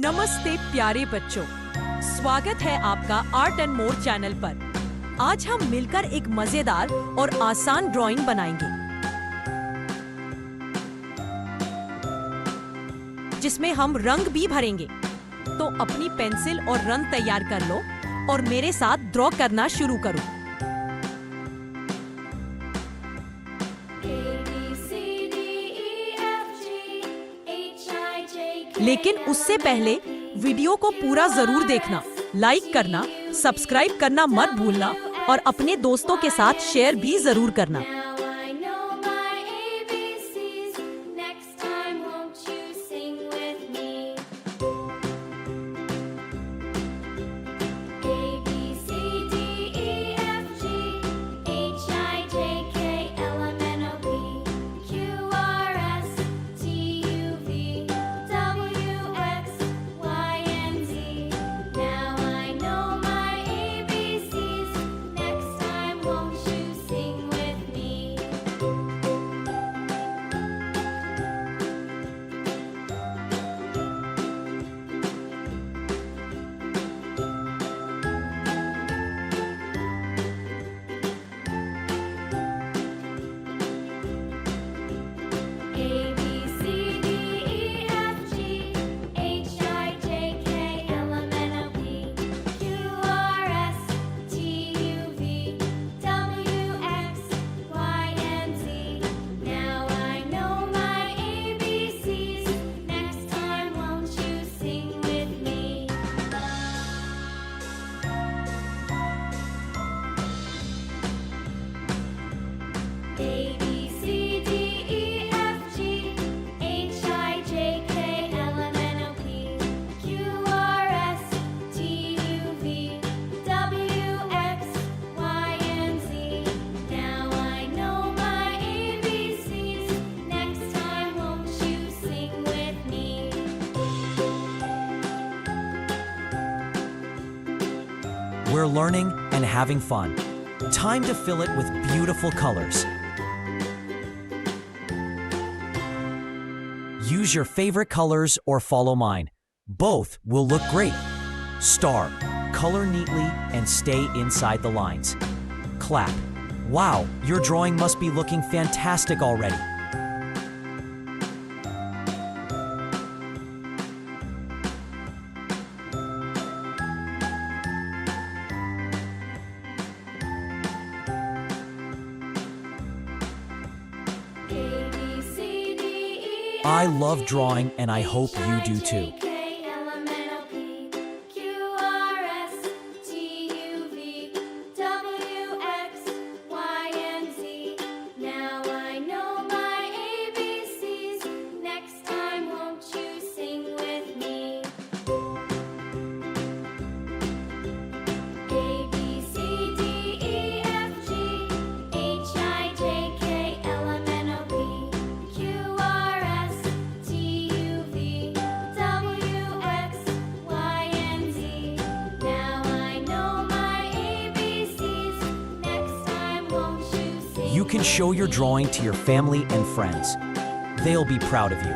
नमस्ते प्यारे बच्चों, स्वागत है आपका आर्ट एंड मोर चैनल पर। आज हम मिलकर एक मजेदार और आसान ड्राइंग बनाएंगे जिसमें हम रंग भी भरेंगे। तो अपनी पेंसिल और रंग तैयार कर लो और मेरे साथ ड्रॉ करना शुरू करो। लेकिन उससे पहले वीडियो को पूरा जरूर देखना, लाइक करना, सब्सक्राइब करना मत भूलना और अपने दोस्तों के साथ शेयर भी जरूर करना। We're learning and having fun. Time to fill it with beautiful colors. Use your favorite colors or follow mine. Both will look great. Star, color neatly and stay inside the lines. Clap. Wow, your drawing must be looking fantastic already. I love drawing and I hope you do too. You can show your drawing to your family and friends. They'll be proud of you.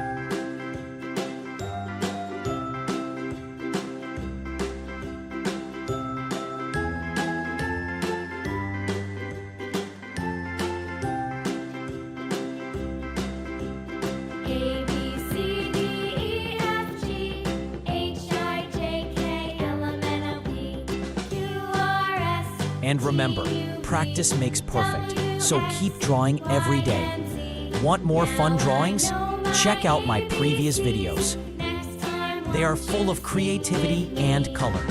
And remember, practice makes perfect. So keep drawing every day. Want more fun drawings? Check out my previous videos. They are full of creativity and color.